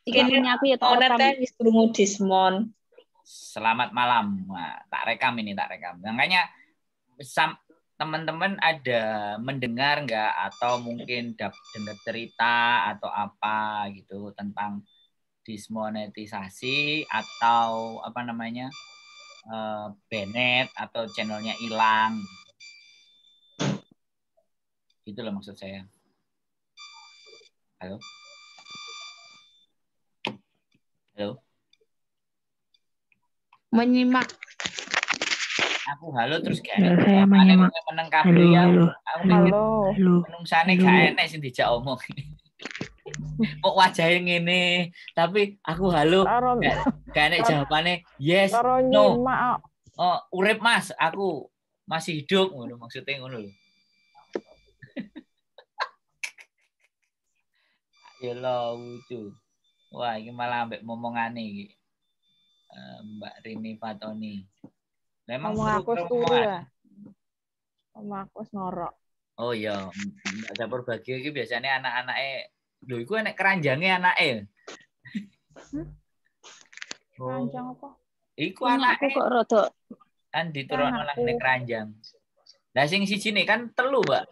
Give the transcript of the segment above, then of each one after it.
Ini punya aku ya tak monet rekam. wis krungu Dismon. Selamat malam. Nah, tak rekam ini, tak rekam. Makanya teman-teman ada mendengar nggak atau mungkin dengar cerita atau apa gitu tentang dismonetisasi atau apa namanya banned atau channelnya hilang, gitu loh maksud saya. Halo, halo. Menyimak. Aku halo terus gak Ya, enak. saya menyimak. Meneng kabeh ya. Aku mikir Halo. menungsane gak enak sing dijak omong. Kok wajahnya ngene, tapi aku halo gak enak jawabannya yes, no. Oh, urip Mas, aku masih hidup ngono maksudnya ngono lho. Ya lo lucu. Wah, ini malah ambek momongane iki. Mbak Rini Fatoni. Memang ngomong aku turu ya. Ngomong aku norok. Oh iya, Mbak Dapur Bagio iki biasanya anak-anake lho iku enek keranjange anake. Keranjang apa? Iku Anakku anake kok rada kan diturunno nang keranjang. Lah sing sijine kan telu, Mbak.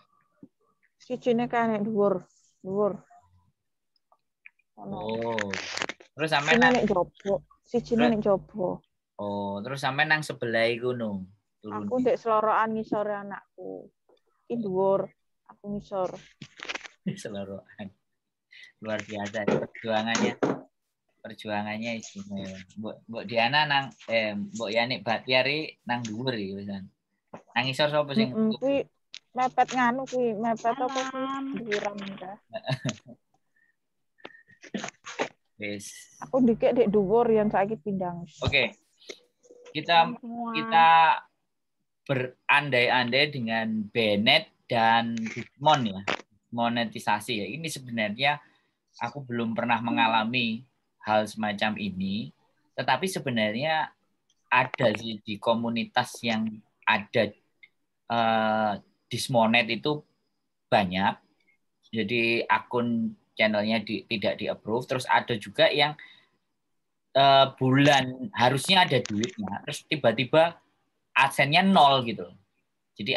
Sijine kan dhuwur. Oh. Terus sampe nang jopo. Sijine nek jopo. Oh, terus sampe nang sebelah iku no. Aku ndek selorokan ngisore anakku. Iki dhuwur, aku ngisor. Selorokan. Luar biasa perjuangannya istimewa. Mbok Diana nang Mbok Yani Batiari nang dhuwur iki pisan. Nang ngisor sapa sing kuwi mepet nganu kuwi, mepet apa kuwi dhuwuran ta. Wis. Aku dikek dek dhuwur yang saiki pindang. Oke. Kita berandai-andai dengan banned dan Dismon ya. Monetisasi ya. Ini sebenarnya aku belum pernah mengalami hal semacam ini, tetapi sebenarnya ada di komunitas yang ada Dismonet itu banyak. Jadi akun channelnya tidak di-approve. Terus ada juga yang bulan harusnya ada duitnya, terus tiba-tiba adsense-nya 0 gitu. Jadi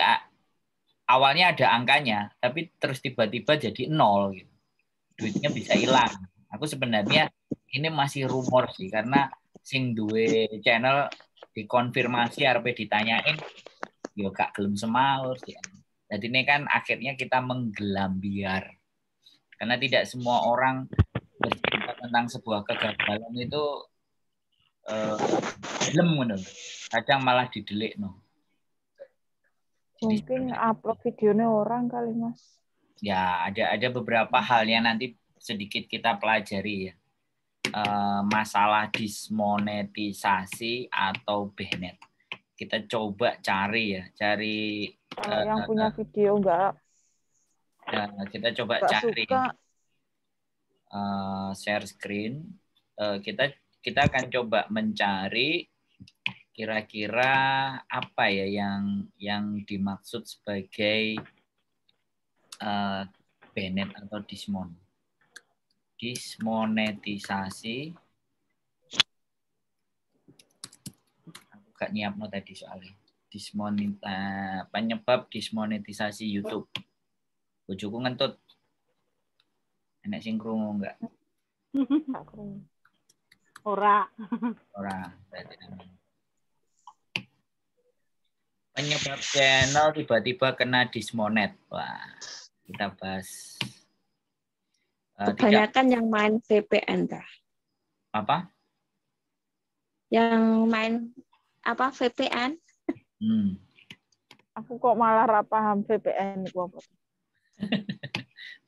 awalnya ada angkanya, tapi terus tiba-tiba jadi 0 gitu. Duitnya bisa hilang. Aku sebenarnya ini masih rumor sih, karena sing duwe channel dikonfirmasi arep ditanyain, yo gak gelem semaur sih. Jadi ini kan akhirnya kita menggelambiar. Karena tidak semua orang bercerita tentang sebuah kegagalan itu gelem ngono. Kadang malah didelik no. Mungkin upload videonya orang kali Mas. Ya, ada beberapa hal yang nanti sedikit kita pelajari ya. Masalah dismonetisasi atau banned. Kita coba cari ya, yang punya video enggak. Kita coba cari. Share screen. Kita akan coba mencari kira-kira apa ya yang dimaksud sebagai banned atau dismonetisasi. Aku gak nyiapno tadi soalnya. Penyebab dismonetisasi YouTube. Bojoku ngentut. Enak sing krungu enggak? ora. Penyebab channel tiba-tiba kena dismonet. Wah, kita bahas. Kebanyakan yang main VPN dah. Apa? Yang main apa VPN? Aku kok malah paham VPN itu apa.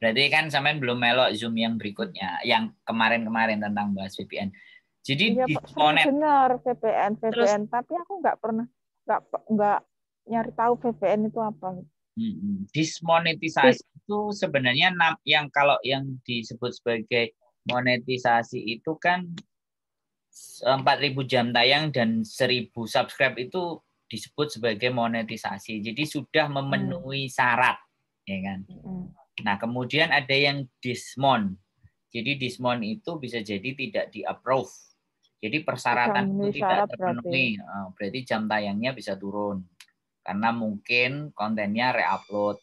Berarti kan sampean belum melok Zoom yang berikutnya, yang kemarin-kemarin tentang bahas VPN. Jadi ya, dismonet. Benar VPN, tapi aku nggak pernah nggak nyari tahu VPN itu apa. Dismonetisasi itu sebenarnya yang kalau yang disebut sebagai monetisasi itu kan 4.000 jam tayang dan 1.000 subscribe itu disebut sebagai monetisasi. Jadi sudah memenuhi syarat, ya kan? Nah, kemudian ada yang dismon. Jadi dismount itu bisa jadi tidak di-approve. Jadi persyaratan itu tidak terpenuhi. Berarti jam tayangnya bisa turun. Karena mungkin kontennya re-upload.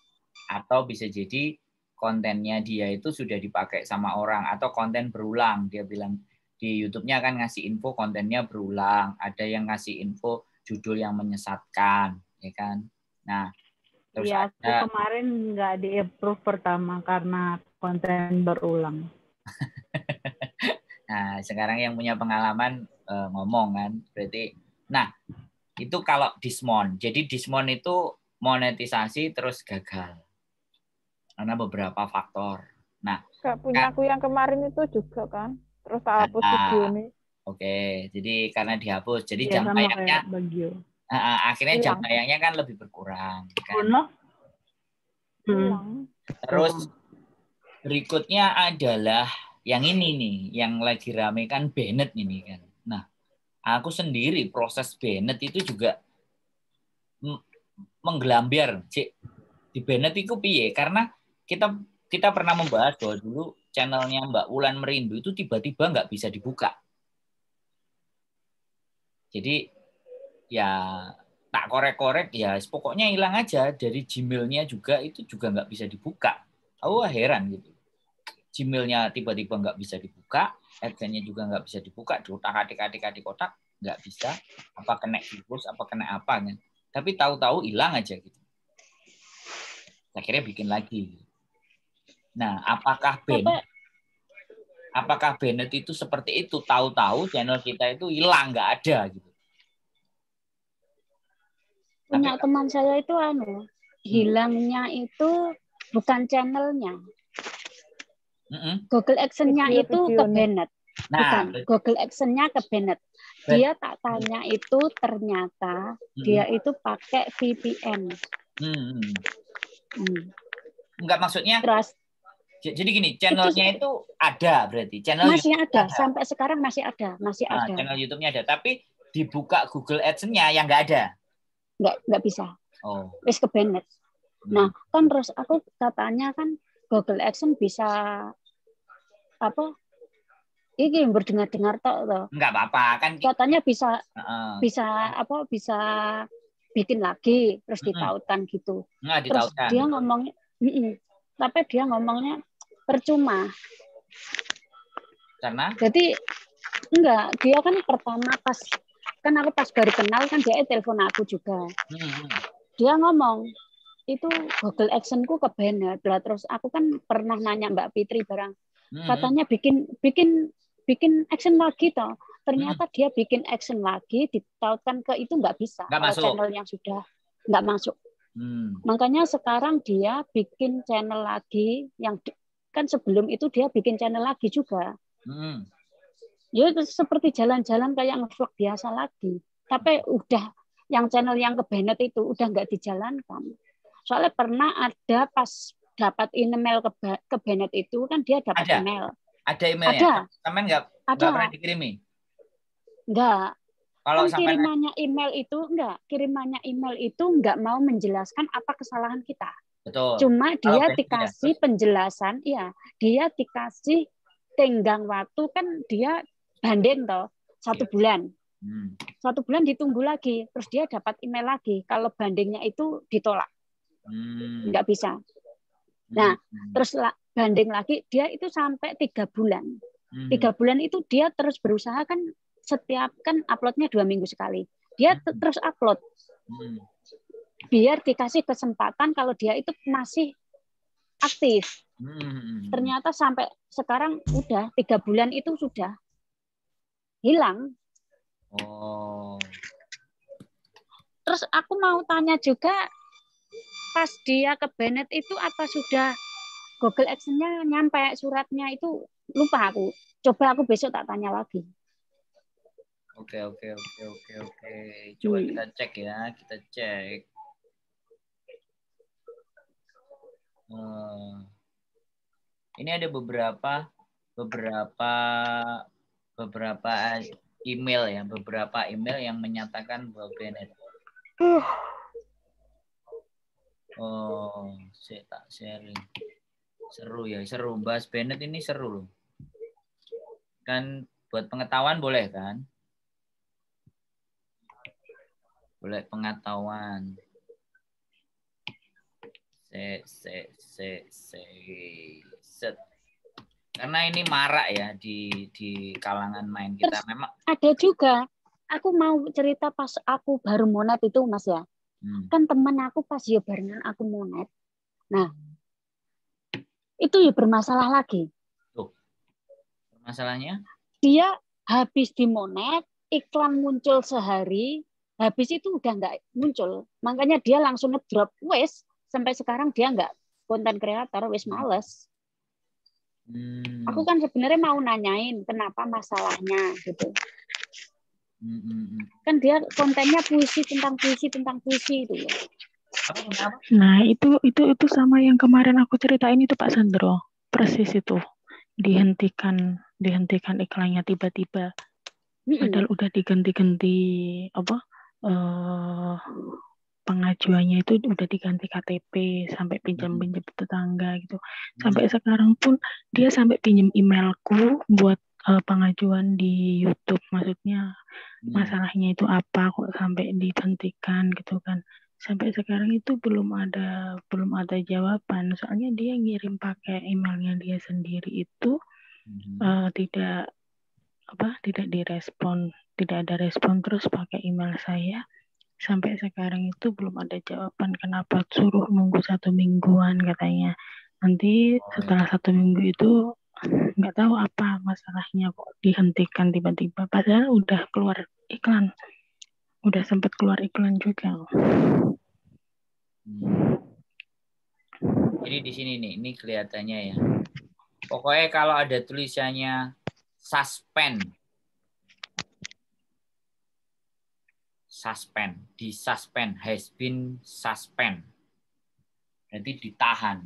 Atau bisa jadi kontennya dia itu sudah dipakai sama orang. Atau konten berulang. Dia bilang di YouTube-nya kan ngasih info kontennya berulang. Ada yang ngasih info judul yang menyesatkan. Ya kan? Nah, terus ya, aku ada... kemarin nggak di-approve pertama karena konten berulang. Nah, sekarang yang punya pengalaman ngomong kan. Berarti, nah, itu kalau dismount. Jadi dismount itu monetisasi terus gagal. Karena beberapa faktor. Nah, Kayak punya aku yang kemarin itu juga kan. Terus tak hapus video nih. Oke, jadi karena dihapus. Jadi Ya, jam sama tayangnya kayak Bagio. akhirnya jam tayangnya kan lebih berkurang. Kan? Terus berikutnya adalah yang ini nih, yang lagi rame kan Bennett ini kan. Nah, aku sendiri proses Bennett itu juga menggelambiar. Di Bennett itu piye? Karena kita pernah membahas bahwa dulu channelnya Mbak Wulan Merindu itu tiba-tiba nggak bisa dibuka. Jadi ya tak korek-korek ya pokoknya hilang aja. Dari Gmail-nya juga itu juga nggak bisa dibuka. Aku heran gitu. Gmail-nya tiba-tiba nggak bisa dibuka, AdSense-nya juga nggak bisa dibuka, diotak-atik kotak nggak bisa, apa kena virus, apa kena apa kan. Tapi tahu-tahu hilang aja gitu. Akhirnya bikin lagi. Nah, apakah Bennett itu seperti itu? Tahu-tahu channel kita itu hilang, nggak ada gitu. Punya teman saya itu hilangnya itu bukan channelnya. Google Action-nya itu ke Bennett. Bukan, Google Action-nya ke Bennett. Dia tak tanya itu ternyata dia itu pakai VPN. Enggak, maksudnya terus, jadi gini, channelnya itu ada berarti. Channel masih ada, sampai sekarang masih ada. Channel YouTube-nya ada, tapi dibuka Google Ads-nya yang nggak ada. Nggak bisa. Oh. Wis ke Bennett. Nah, kan terus aku katanya kan Google Action bisa apa? Ini berdengar-dengar toh. Enggak apa-apa kan. Katanya bisa bisa bikin lagi terus ditautan gitu. Terus dia ngomongnya tapi dia ngomongnya percuma. Karena? Jadi enggak, dia kan pertama pas kan aku pas baru kenal kan dia telepon aku juga. Dia ngomong itu Google Action-ku ke Bennett. Terus aku kan pernah nanya Mbak Fitri barang. Katanya bikin action lagi toh. Ternyata dia bikin action lagi ditautkan ke itu nggak bisa. Kalau channel yang sudah nggak masuk. Makanya sekarang dia bikin channel lagi yang kan sebelum itu dia bikin channel lagi juga. Ya itu seperti jalan-jalan kayak nge-vlog biasa lagi. Tapi udah yang channel yang ke Bennett itu udah nggak dijalankan. Soalnya pernah ada pas dapat email ke Bennett itu kan dia dapat email. Ada emailnya? Sampai nggak pernah dikirimi? Enggak. Kalau kan kirimannya email itu nggak mau menjelaskan apa kesalahan kita. Betul. Cuma dia dikasih penjelasan, dia dikasih tenggang waktu kan dia banding toh 1 bulan. 1 bulan ditunggu lagi, terus dia dapat email lagi kalau bandingnya itu ditolak. Nggak bisa. Nah, terus banding lagi dia itu sampai 3 bulan. 3 bulan itu dia terus berusaha kan setiap kan uploadnya 2 minggu sekali. Dia terus upload. Biar dikasih kesempatan kalau dia itu masih aktif. Ternyata sampai sekarang udah 3 bulan itu sudah hilang. Terus aku mau tanya juga pas dia ke Bennett itu apa sudah Google Action-nya nyampe suratnya itu lupa aku. Coba aku besok tak tanya lagi. Oke. Coba kita cek ya, Ini ada beberapa email ya, beberapa email yang menyatakan bahwa Bennett. Saya tak sharing. Seru bahas Bennett ini seru loh. Kan buat pengetahuan boleh kan? Boleh pengetahuan. Set. Karena ini marak ya di kalangan main kita. Terus Memang ada juga, aku mau cerita pas aku baru monet itu Mas ya. Kan teman aku pas ya barengan aku monet. Nah, itu ya bermasalah lagi. Tuh. Masalahnya? Dia habis di monet, iklan muncul sehari, habis itu udah nggak muncul. Makanya dia langsung ngedrop, wes sampai sekarang dia nggak konten kreator, wes males. Aku kan sebenarnya mau nanyain kenapa masalahnya gitu. Kan dia kontennya puisi tentang puisi itu ya. Nah, itu sama yang kemarin aku ceritain itu Pak Sandro. Persis itu. Dihentikan iklannya tiba-tiba. Padahal udah diganti-ganti pengajuannya itu udah diganti KTP sampai pinjam-pinjam tetangga gitu. Sampai sekarang pun dia sampai pinjam emailku buat pengajuan di YouTube. Maksudnya masalahnya itu apa kok sampai dihentikan gitu kan. Sampai sekarang itu belum ada jawaban. Soalnya dia ngirim pakai emailnya dia sendiri itu tidak direspon, tidak ada respon, terus pakai email saya. Sampai sekarang itu belum ada jawaban. Kenapa suruh nunggu 1 mingguan katanya. Nanti setelah 1 minggu itu nggak tahu apa masalahnya kok dihentikan tiba-tiba. Padahal udah keluar iklan. Udah sempat keluar iklan juga. Jadi di sini nih, ini kelihatannya ya. Pokoknya kalau ada tulisannya suspend, has been suspend. Berarti ditahan.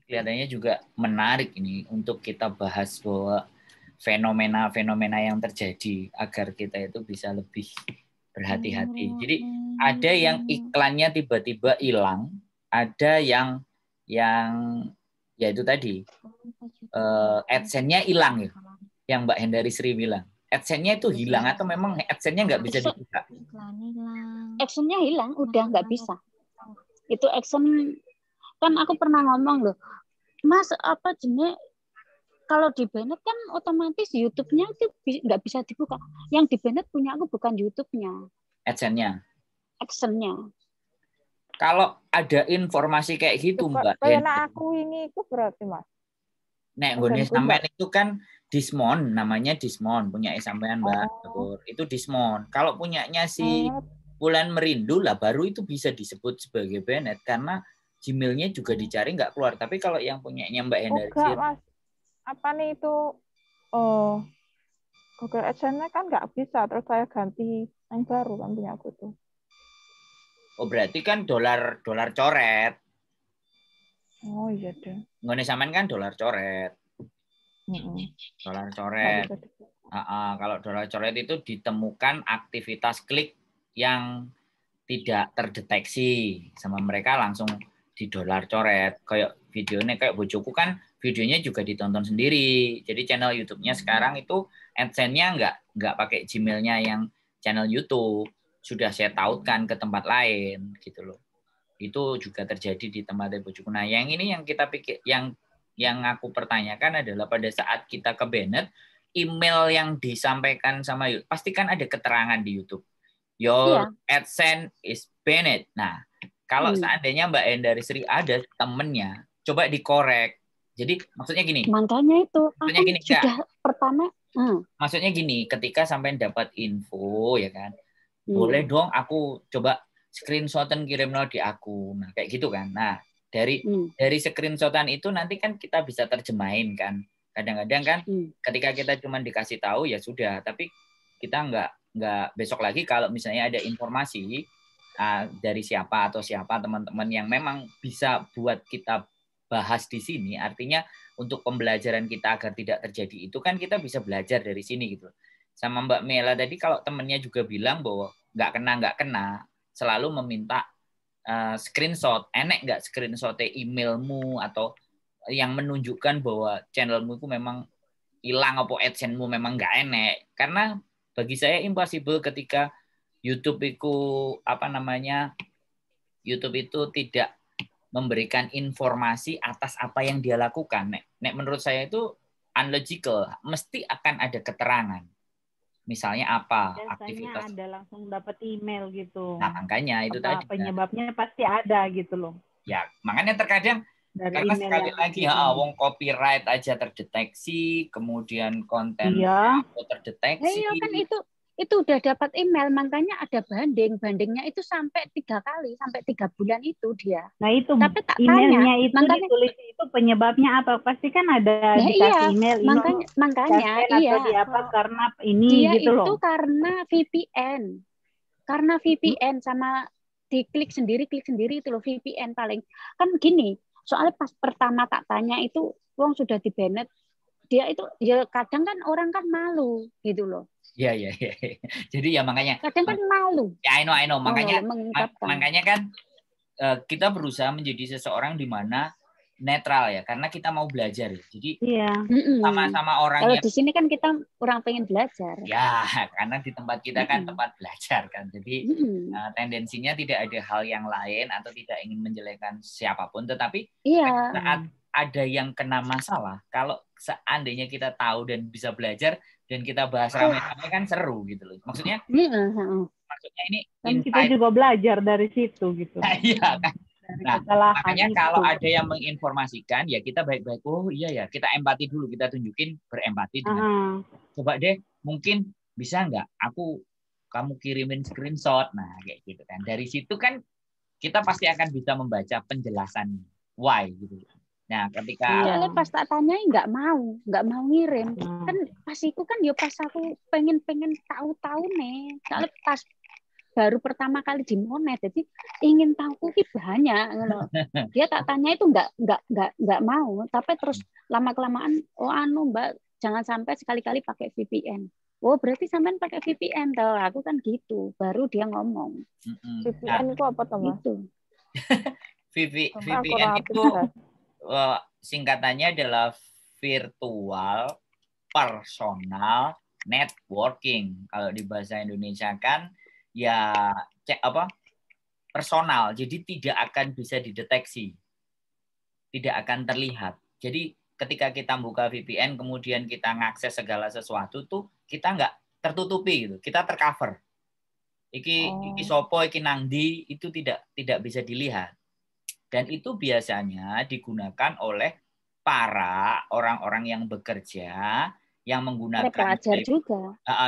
Kelihatannya juga menarik ini untuk kita bahas bahwa fenomena-fenomena yang terjadi agar kita itu bisa lebih berhati-hati. Jadi ada yang iklannya tiba-tiba hilang, ada yang ya itu tadi AdSense-nya hilang ya, yang Mbak Hendari Sri bilang. AdSense-nya itu hilang atau memang AdSense-nya nggak bisa dibuka? AdSense-nya hilang, udah nggak bisa. Itu AdSense kan aku pernah ngomong loh, Mas apa jenis kalau di Bennett kan otomatis YouTube-nya itu nggak bisa dibuka. Yang di Bennett punya aku bukan YouTube-nya. AdSense-nya. AdSense-nya. Kalau ada informasi kayak gitu, Mbak. Kayak aku ini itu berarti, Mas. Nek nggone sampean itu kan Dismon, namanya Dismon, punya sampean Mbak. Itu Dismon. Kalau punyanya si Wulan Merindu lah baru itu bisa disebut sebagai Bennett karena Gmail-nya juga dicari nggak keluar. Tapi kalau yang punyanya Mbak Hendari Mas. Apa nih itu? Google AdSense-nya kan nggak bisa, terus saya ganti yang baru kan punya aku tuh. Oh berarti kan dolar coret. Oh iya deh. Nggone sampean kan dolar coret. Dolar coret. Kalau dolar coret itu ditemukan aktivitas klik yang tidak terdeteksi sama mereka langsung di dolar coret. Kayak videonya kayak bojoku kan videonya juga ditonton sendiri. Jadi channel YouTube-nya sekarang itu AdSense-nya nggak pakai Gmail-nya yang channel YouTube. Sudah saya tautkan ke tempat lain gitu loh. Itu juga terjadi di tempat bojoku. Nah, yang ini yang kita pikir yang aku pertanyakan adalah pada saat kita ke Bennett, email yang disampaikan sama YouTube, pasti kan ada keterangan di YouTube. Your AdSense is Bennett. Nah, kalau seandainya Mbak Hendari Sri ada temennya, coba dikorek. Jadi maksudnya gini. Makanya itu. Maksudnya gini, sudah pertama. Maksudnya gini, ketika sampai dapat info ya kan, boleh dong aku coba screenshotan kirim di aku. Nah, kayak gitu kan. Nah, dari screenshotan itu nanti kan kita bisa terjemahin kan. Kadang-kadang kan ketika kita cuma dikasih tahu ya sudah, tapi kita nggak besok lagi kalau misalnya ada informasi dari siapa atau siapa teman-teman yang memang bisa buat kita bahas di sini, artinya untuk pembelajaran kita agar tidak terjadi itu kan kita bisa belajar dari sini gitu. Sama Mbak Mela tadi kalau temennya juga bilang bahwa nggak kena, selalu meminta screenshot, enek nggak screenshot emailmu atau yang menunjukkan bahwa channelmu itu memang hilang apa AdSense-mu memang nggak enek. Karena bagi saya impossible ketika YouTube YouTube itu tidak memberikan informasi atas apa yang dia lakukan. Nek menurut saya itu unlogical, mesti akan ada keterangan. Misalnya apa biasanya aktivitas. ada langsung dapat email gitu. Nah, makanya itu tadi. Penyebabnya pasti ada gitu loh. Ya, makanya terkadang Dari karena email sekali yang lagi wong copyright aja terdeteksi, kemudian konten terdeteksi. Iya kan itu udah dapat email, makanya ada bandingnya itu sampai 3 kali, sampai 3 bulan itu dia. Nah itu tapi tak emailnya tanya, itu makanya, ditulis itu penyebabnya apa, pasti kan ada nah dikasih iya, email makanya iya atau di apa karena ini dia gitu loh. Itu karena VPN sama klik sendiri itu loh, VPN paling kan gini. Soalnya pas pertama tak tanya itu wong sudah di banned, dia itu ya kadang kan orang kan malu gitu loh. Iya. Jadi ya makanya kadang kan malu. Ya I know. Makanya kan kita berusaha menjadi seseorang di mana netral ya, karena kita mau belajar ya. Jadi sama-sama orang kalau yang di sini kan kita orang pengen belajar. Ya, karena di tempat kita kan tempat belajar kan. Jadi tendensinya tidak ada hal yang lain atau tidak ingin menjelekkan siapapun, tetapi saat ada yang kena masalah, kalau seandainya kita tahu dan bisa belajar dan kita bahas rame-rame kan seru gitu loh. Maksudnya ini kan kita juga belajar dari situ gitu. Iya kan. Nah, makanya kalau ada yang menginformasikan ya kita baik-baik, oh iya ya, kita empati dulu, kita tunjukin berempati dengan coba deh, mungkin bisa nggak kamu kirimin screenshot, nah kayak gitu kan. Dari situ kan kita pasti akan bisa membaca penjelasan why gitu. Nah, ketika pas tak tanya nggak mau ngirim. Kan pas itu kan ya pas aku pengen tahu nih. Soalnya pas baru pertama kali di monet, jadi ingin tahu itu banyak. Dia tak tanya itu nggak mau, tapi terus lama kelamaan Mbak jangan sampai sekali-kali pakai VPN. Oh berarti sampean pakai VPN toh, aku kan gitu. Baru dia ngomong. VPN itu apa teman? Gitu. VPN itu singkatannya adalah virtual personal networking. Kalau di bahasa Indonesia kan ya personal, jadi tidak akan bisa dideteksi, tidak akan terlihat. Jadi ketika kita buka VPN kemudian kita ngakses segala sesuatu tuh kita nggak tertutupi gitu, kita tercover. Iki sopo, iki nangdi, itu tidak bisa dilihat. Dan itu biasanya digunakan oleh para orang-orang yang bekerja, yang menggunakan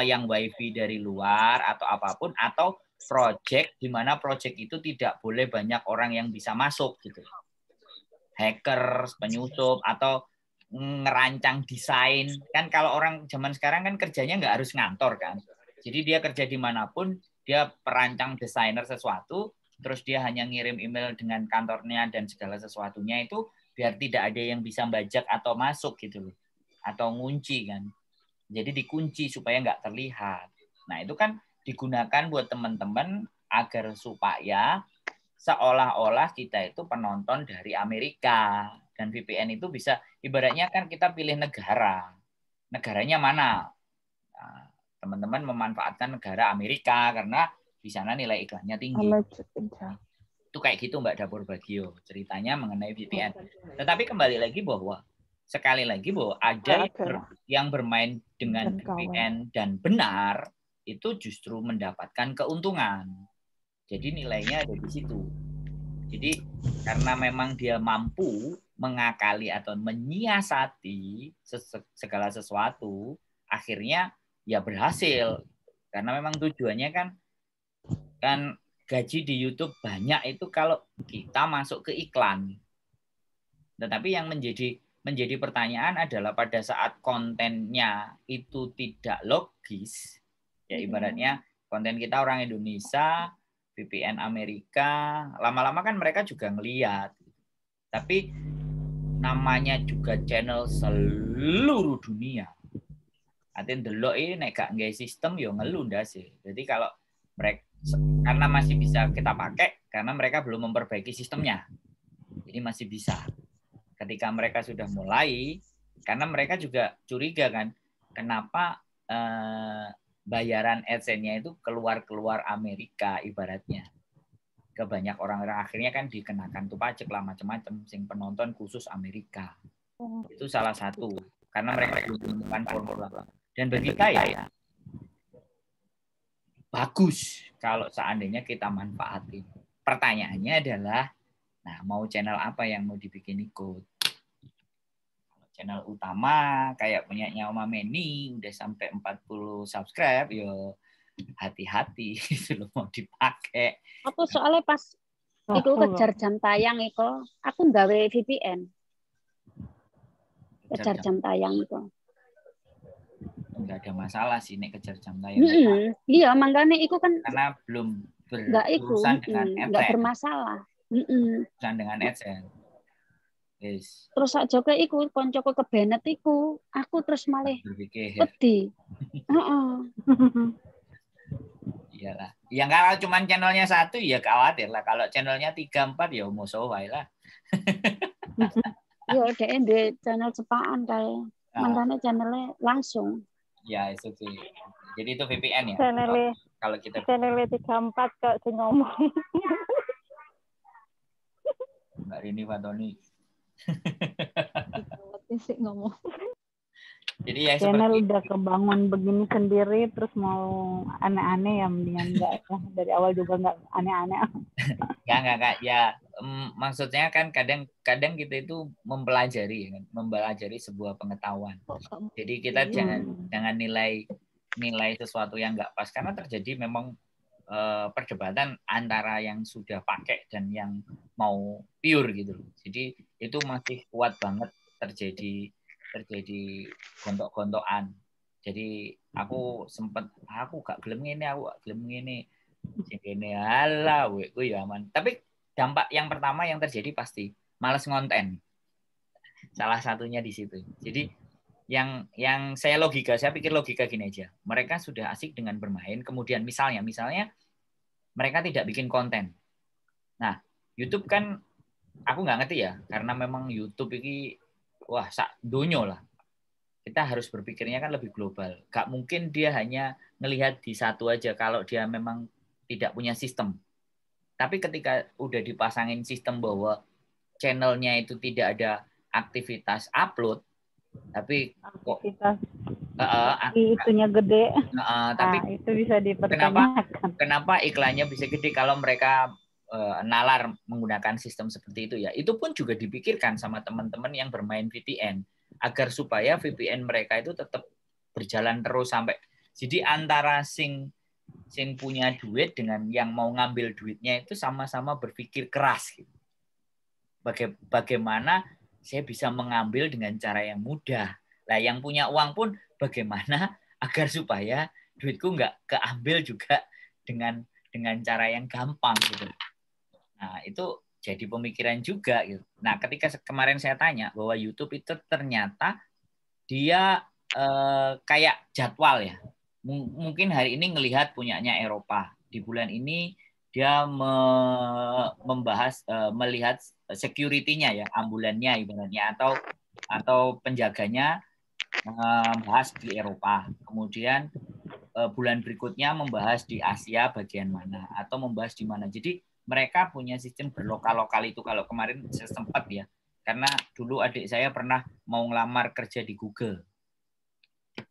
yang wifi dari luar atau apapun, atau project di mana project itu tidak boleh banyak orang yang bisa masuk gitu. Hacker, penyusup, atau ngerancang desain. Kan kalau orang zaman sekarang kan kerjanya nggak harus ngantor kan. Jadi dia kerja dimanapun, dia perancang desainer sesuatu, terus dia hanya ngirim email dengan kantornya dan segala sesuatunya itu biar tidak ada yang bisa bajak atau masuk gitu loh. Atau ngunci kan. Jadi dikunci supaya nggak terlihat. Nah itu kan digunakan buat teman-teman agar supaya seolah-olah kita itu penonton dari Amerika. Dan VPN itu bisa, ibaratnya kan kita pilih negara. Negaranya mana? Nah, teman-teman memanfaatkan negara Amerika karena di sana nilai iklannya tinggi. Itu kayak gitu Mbak Dapur Bagio ceritanya mengenai VPN. Tetapi kembali lagi bahwa ada yang bermain dengan VPN dan benar itu justru mendapatkan keuntungan. Jadi nilainya ada di situ. Jadi karena memang dia mampu mengakali atau menyiasati segala sesuatu, akhirnya ya berhasil. Karena memang tujuannya kan gaji di YouTube banyak itu kalau kita masuk ke iklan. Tetapi yang menjadi pertanyaan adalah pada saat kontennya itu tidak logis, ya ibaratnya konten kita orang Indonesia, VPN Amerika, lama-lama kan mereka juga ngelihat. Tapi namanya juga channel seluruh dunia. Artinya delok ini nek gak nggawe sistem yo ngeluh sih. Jadi kalau mereka karena masih bisa kita pakai karena mereka belum memperbaiki sistemnya. Jadi masih bisa. Ketika mereka sudah mulai Karena mereka juga curiga kan, kenapa bayaran AdSense-nya itu keluar Amerika ibaratnya. Ke banyak orang-orang akhirnya kan dikenakan tuh pajak lah macam-macam, sing penonton khusus Amerika. Itu salah satu. Karena mereka belum menemukan formula. Dan bagi saya bagus kalau seandainya kita manfaatin. Pertanyaannya adalah, nah mau channel apa yang mau dibikin ikut? Channel utama kayak punyanya Oma Meni udah sampai 40 subscribe, yo hati-hati itu mau dipakai. Aku soalnya pas itu kejar jam tayang itu, aku nggawe VPN. Kejar jam tayang itu. Enggak ada masalah sih nek kejar jam tayang. Iya, makanya itu kan karena belum berurusan dengan AdSense. Enggak bermasalah. Urusan dengan AdSense. Yes. Terus aja ke iku koncoku kebenet iku, aku terus malah wedi. Iyalah. Yang kalau cuma channelnya satu ya khawatir lah. Kalau channelnya 3 4 ya musuh wae lah. Iya, dhek channel cepaan kayak. Mantane channelnya langsung. Ya, itu sih. Jadi itu VPN ya. Kalau kita channelnya 3 4 kok sing ngomong. Mbak Rini Fatoni. Sik ngomong. Jadi ya channel udah kebangun begini sendiri terus mau aneh-aneh ya mendingan enggak ya. Dari awal juga enggak aneh-aneh. Enggak ya maksudnya kan kadang kita itu mempelajari sebuah pengetahuan. Jadi kita jangan nilai sesuatu yang enggak pas karena terjadi memang perdebatan antara yang sudah pakai dan yang mau pure gitu. Jadi itu masih kuat banget terjadi gontok-gontokan. Jadi aku gak gelem ngene, sing kene ala ku ya aman. Tapi dampak yang pertama yang terjadi pasti malas ngonten. Salah satunya di situ. Jadi yang saya pikir logika gini aja. Mereka sudah asik dengan bermain, kemudian misalnya mereka tidak bikin konten. Nah, YouTube kan aku nggak ngerti ya, karena memang YouTube ini wah sak dunyo lah. Kita harus berpikirnya kan lebih global. Gak mungkin dia hanya ngelihat di satu aja kalau dia memang tidak punya sistem. Tapi ketika udah dipasangin sistem bahwa channelnya itu tidak ada aktivitas upload, tapi aktivitas itunya gede. Tapi itu bisa dipertanyakan. Kenapa iklannya bisa gede kalau mereka nalar menggunakan sistem seperti itu ya? Itu pun juga dipikirkan sama teman-teman yang bermain VPN agar supaya VPN mereka itu tetap berjalan terus sampai. Jadi antara sing punya duit dengan yang mau ngambil duitnya itu sama-sama berpikir keras gitu. Bagaimana saya bisa mengambil dengan cara yang mudah. Lah yang punya uang pun bagaimana agar supaya duitku nggak keambil juga dengan cara yang gampang gitu. Nah, itu jadi pemikiran juga gitu. Nah, ketika kemarin saya tanya bahwa YouTube itu ternyata dia kayak jadwal ya. Mungkin hari ini ngelihat punyanya Eropa. Di bulan ini dia melihat security-nya ya, ambulannya ibaratnya atau penjaganya membahas di Eropa. Kemudian bulan berikutnya membahas di Asia bagian mana atau membahas di mana. Jadi mereka punya sistem berlokal-lokal itu kalau kemarin saya sempat ya. Karena dulu adik saya pernah mau ngelamar kerja di Google.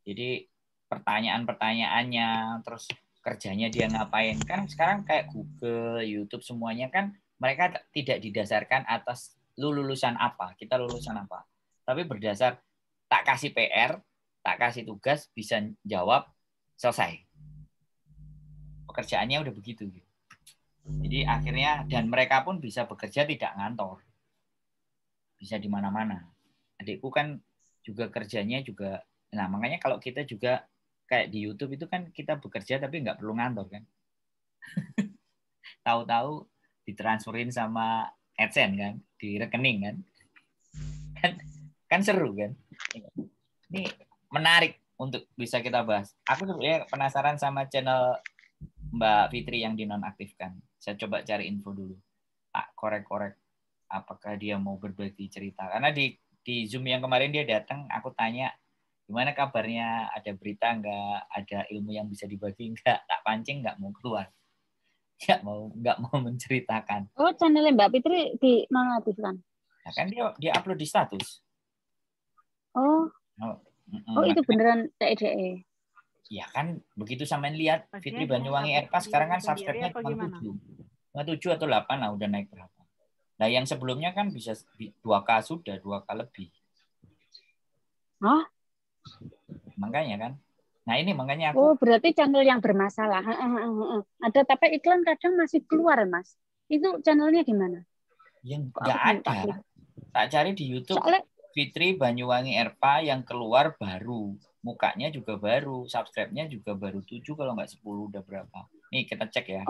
Jadi pertanyaan-pertanyaannya, terus kerjanya dia ngapain. Kan sekarang kayak Google, YouTube semuanya kan mereka tidak didasarkan atas lu lulusan apa, kita lulusan apa. Tapi berdasar tak kasih PR, tak kasih tugas, bisa jawab, selesai. Pekerjaannya udah begitu. Jadi akhirnya, dan mereka pun bisa bekerja tidak ngantor. Bisa di mana-mana. Adikku kan juga kerjanya juga, nah makanya kalau kita juga kayak di YouTube itu kan kita bekerja tapi nggak perlu ngantor kan. Tahu-tahu ditransferin sama AdSense kan, di rekening kan. Kan seru kan. Ini menarik untuk bisa kita bahas. Aku sebenarnya penasaran sama channel Mbak Fitri yang dinonaktifkan. Saya coba cari info dulu. Tak korek-korek apakah dia mau berbagi cerita. Karena di di Zoom yang kemarin dia datang, aku tanya gimana kabarnya, ada berita nggak, ada ilmu yang bisa dibagi nggak, tak pancing nggak mau keluar, nggak mau menceritakan. Oh, channelnya Mbak Fitri dinonaktifkan. Nah, kan dia upload di status. Oh, itu beneran TEDE. Ya kan begitu sampean lihat Fitri Banyuwangi RK sekarang kan subscribe-nya cuma 7 atau 8 lah, udah naik berapa. Nah yang sebelumnya kan bisa 2K sudah, 2K lebih. Hah? Makanya kan. Nah ini makanya aku. Oh berarti channel yang bermasalah. Ada tapi iklan kadang masih keluar Mas. Itu channelnya gimana? Yang nggak ada. Tak cari di YouTube. Soalnya Fitri Banyuwangi RK yang keluar baru. Mukanya juga baru. Subscribe-nya juga baru 7 kalau nggak 10 udah berapa. Nih kita cek ya.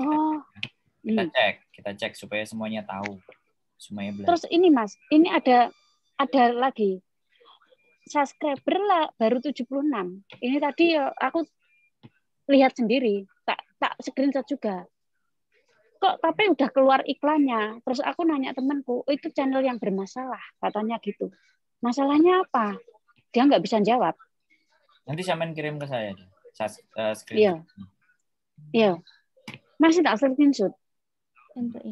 Kita cek supaya semuanya tahu. Semuanya belajar. Terus ini Mas, ini ada lagi. Subscriber lah baru 76. Ini tadi aku lihat sendiri, tak screenshot juga. Kok tapi udah keluar iklannya. Terus aku nanya temanku, itu channel yang bermasalah, katanya gitu. Masalahnya apa? Dia nggak bisa jawab. Nanti sampean kirim ke saya screenshot. Iya. Masih tak screenshot.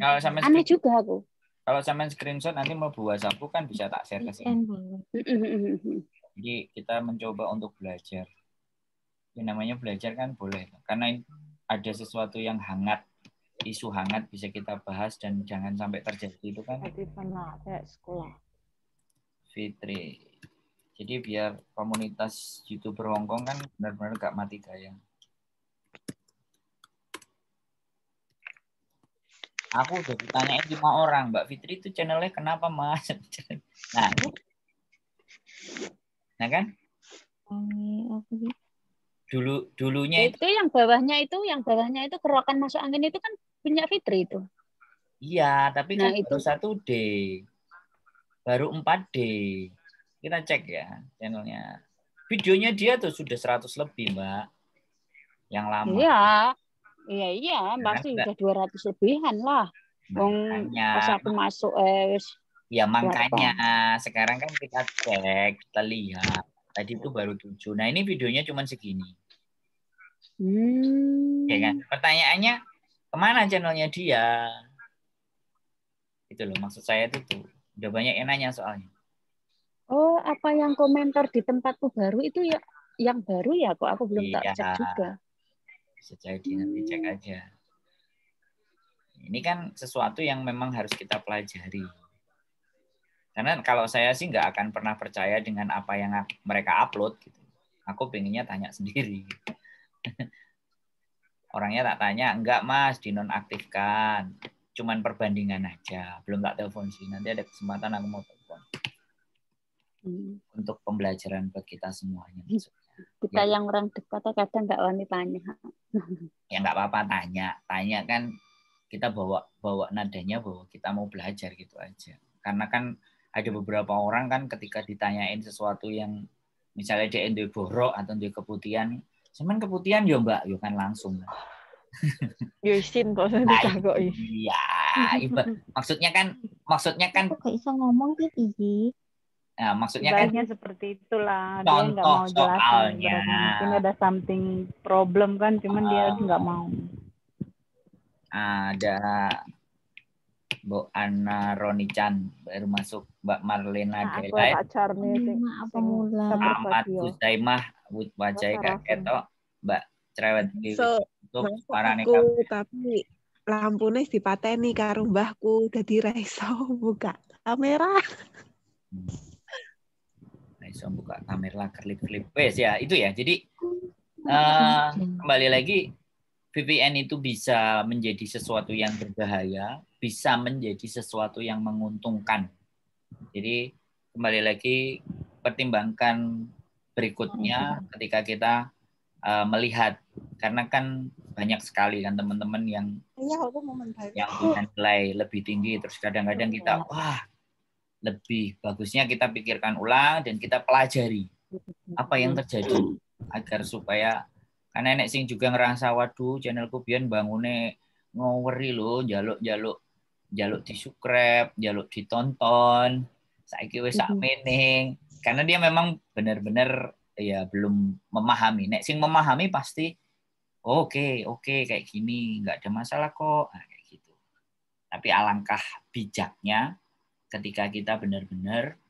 Kalau sampean aneh juga aku. Kalau sampean screenshot nanti mau buat WhatsApp kan bisa tak share ke sini. Jadi kita mencoba untuk belajar. Yang namanya belajar kan boleh. Karena ada sesuatu yang hangat, isu hangat bisa kita bahas dan jangan sampai terjadi itu kan. Fitri. Jadi biar komunitas YouTuber Hongkong kan benar-benar gak mati gaya. Aku udah ditanyain 5 orang, Mbak Fitri itu channelnya kenapa Mas? Nah kan? Dulunya itu yang bawahnya itu kerokan masuk angin itu kan punya Fitri itu. Iya, tapi kan itu. baru 1D. Baru 4D. Kita cek ya channelnya. Videonya dia tuh sudah 100 lebih, Mbak. Yang lama. Iya, pasti udah 200 lebihan lah. Pas aku masuk ya makanya sekarang kan kita cek, kita lihat. Tadi itu baru 7. Nah, ini videonya cuma segini. Ya kan? Pertanyaannya, kemana channelnya dia? Itu loh, maksud saya itu tuh. Udah banyak yang nanya soalnya. Oh, apa yang komentar di tempatku baru itu ya yang baru ya kok aku belum tak cek juga. Bisa jadi nanti cek aja. Ini kan sesuatu yang memang harus kita pelajari. Karena kalau saya sih nggak akan pernah percaya dengan apa yang mereka upload. Gitu. Aku pengennya tanya sendiri. Orangnya tak tanya, enggak Mas, dinonaktifkan. Cuman perbandingan aja. Belum tak telepon sih. Nanti ada kesempatan aku mau telepon. Untuk pembelajaran buat kita semuanya. Kita yang orang dekat kadang nggak wani tanya. Ya nggak apa-apa tanya kan kita bawa nadanya bahwa kita mau belajar gitu aja. Karena kan ada beberapa orang kan ketika ditanyain sesuatu yang misalnya dia duwe borok atau duwe keputihan, cuman keputihan yo Mbak, yo kan langsung. Yo isin kok ditakoki. Iya, maksudnya kan kok bisa ngomong gitu. Nah, maksudnya kan seperti itulah. Dia nggak mau jelasin. Mungkin ada something problem kan, cuman dia nggak mau. Ada Bu Anna Ronichan baru masuk, Mbak Marlena Delight, Ahmad Husaimah wajah kaget toh, Mbak Cerewet untuk para tapi lampune dipateni karo mbahku dadi ra iso buka kamera. Iso buka kamera klip-klip. Wes ya, itu ya. Jadi kembali lagi VPN itu bisa menjadi sesuatu yang berbahaya, bisa menjadi sesuatu yang menguntungkan. Jadi kembali lagi pertimbangkan berikutnya ketika kita melihat, karena kan banyak sekali kan teman-teman yang punya nilai lebih tinggi, terus kadang-kadang kita lebih bagusnya kita pikirkan ulang dan kita pelajari apa yang terjadi agar supaya karena nenek sing juga ngerasa waduh channelku biyen bangune ngoweri lho, jaluk di subscribe, jaluk ditonton Saiki wis sak meneng. Karena dia memang benar-benar ya belum memahami. Nek sing memahami pasti oke kayak gini, nggak ada masalah kok. Nah, kayak gitu. Tapi alangkah bijaknya ketika kita benar-benar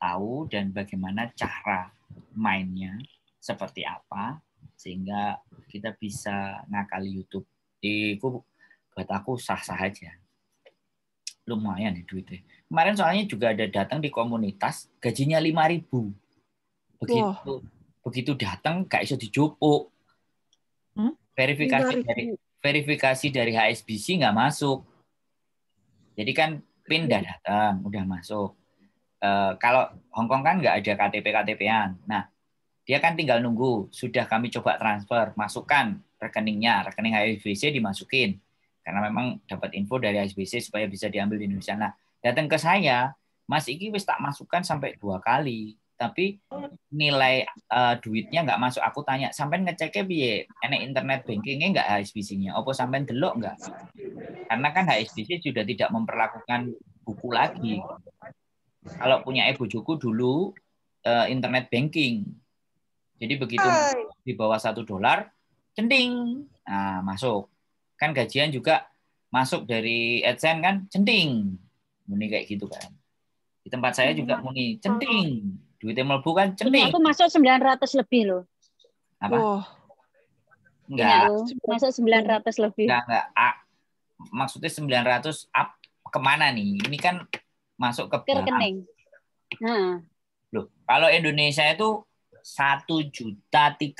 tahu dan bagaimana cara mainnya seperti apa sehingga kita bisa ngakali YouTube. Itu buat aku sah-sah aja. Lumayan nih duitnya. Kemarin soalnya juga ada datang di komunitas gajinya 5.000. Begitu datang gak iso dijupuk. Verifikasi dari HSBC nggak masuk. Jadi kan PIN udah masuk. Kalau Hongkong kan nggak ada KTP-KTP-an. Nah, dia kan tinggal nunggu. Sudah kami coba transfer, masukkan rekeningnya, rekening HSBC dimasukin. Karena memang dapat info dari HSBC supaya bisa diambil di Indonesia. Nah, datang ke saya, Mas Iki wis tak masukkan sampai 2 kali. Tapi nilai duitnya nggak masuk. Aku tanya, sampean ngeceknya piye? Enek internet bankingnya nggak HSBC-nya? Apa sampean delok nggak? Karena kan HSBC sudah tidak memperlakukan buku lagi. Kalau punya bojoku dulu internet banking. Jadi begitu di bawah $1, centing. Nah, masuk. Kan gajian juga masuk dari AdSense kan, centing. Muni kayak gitu kan. Di tempat saya juga muni centing. Duitnya mlebu kan centing. Ini aku masuk 900 lebih loh. Apa? Enggak. Masuk 900 lebih. Enggak. Maksudnya 900 up kemana nih? Ini kan masuk ke rekening. Nah. Loh, kalau Indonesia itu 1.300.000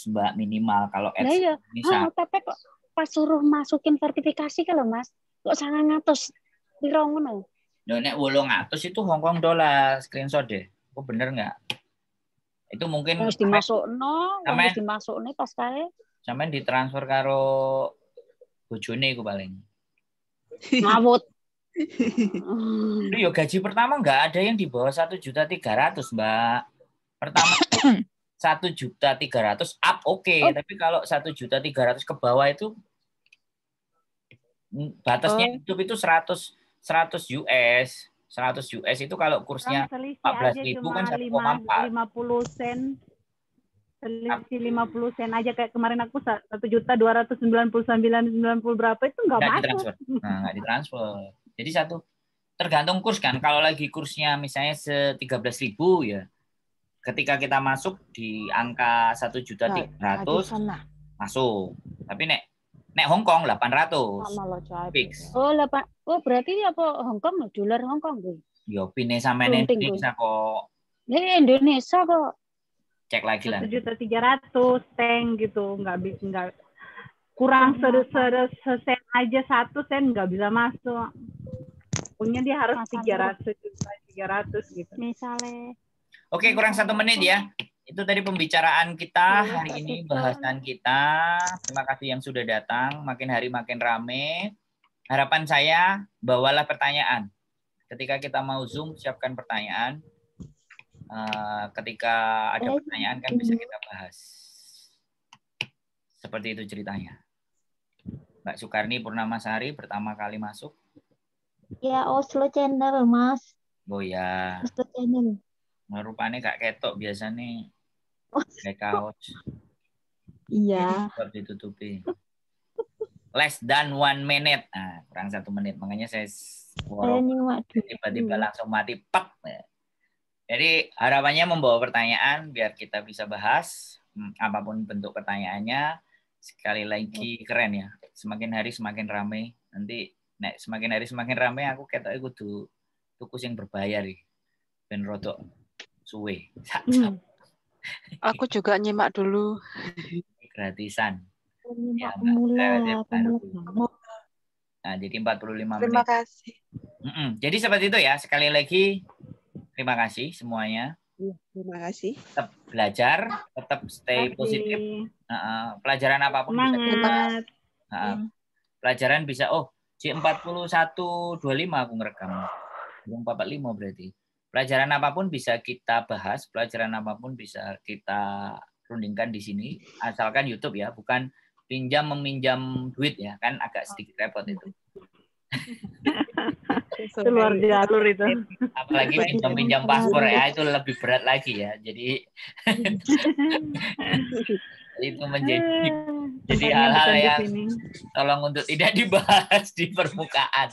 Mbak minimal kalau AdSense. Iya. Tapi kok pas suruh masukin verifikasi kalau Mas, kok 900 piro ngono? Loh, nek 800 itu Hongkong dolar, screenshot deh. Oh bener nggak? Itu mungkin harus dimasukno pas kae. Sampeyan ditransfer karo bojone iku paling. Ngawut. Yo gaji pertama nggak ada yang di bawah 1.300.000 Mbak. Pertama 1.300.000 up tapi kalau 1.300.000 ke bawah itu batasnya YouTube itu 100 US. 100 US itu kalau kursnya 14.000 kan 1,4. 50 sen. Selisih 50 sen aja kayak kemarin aku 1.299.90 berapa itu nggak masuk. Nggak ditransfer. Jadi tergantung kurs kan. Kalau lagi kursnya misalnya 13.000 ya. Ketika kita masuk di angka 1.300.000 masuk. Tapi nek Hongkong 800 fix. Oh berarti apa Hongkong dolar Hongkong tuh? Yo pine sama Indonesia kok. Ini Indonesia kok. Cek lagi lah. 1.300.000 teng gitu, nggak kurang sen aja 1 sen nggak bisa masuk. Punya dia harus 300 gitu. Misalnya. Oke, kurang 1 menit ya. Itu tadi pembicaraan kita hari ini, bahasan kita. Terima kasih yang sudah datang. Makin hari makin rame. Harapan saya, bawalah pertanyaan. Ketika kita mau Zoom, siapkan pertanyaan. Ketika ada pertanyaan kan bisa kita bahas. Seperti itu ceritanya. Mbak Sukarni Purnamasari pertama kali masuk. Ya, Oslo Channel, Mas. Oh ya. Oslo Channel. Rupanya gak ketok biasanya. Kayak kaos. Iya. Ditutupi. Less than 1 minute. Nah, kurang 1 menit. Makanya saya tiba-tiba langsung mati. Pek. Jadi harapannya membawa pertanyaan biar kita bisa bahas. Apapun bentuk pertanyaannya. Sekali lagi keren ya. Semakin hari semakin ramai. Nanti semakin hari semakin ramai aku ketoknya kudu tuku yang berbayar nih. Ben rodok suwe. Aku juga nyimak dulu. Gratisan. Ya, pemula. Nah, jadi 45 menit. Terima kasih. Jadi seperti itu ya. Sekali lagi terima kasih semuanya. Terima kasih. Tetap belajar, tetap stay positif. Pelajaran apapun semangat. Pelajaran bisa J4125 aku ngerekam. 45 berarti. Pelajaran apapun bisa kita bahas, pelajaran apapun bisa kita rundingkan di sini, asalkan YouTube ya, bukan pinjam meminjam duit ya, kan agak sedikit repot itu. Itu luar jalur itu. Apalagi pinjam paspor ya, itu lebih berat lagi ya. Jadi itu jadi hal-hal yang tolong untuk tidak dibahas di permukaan.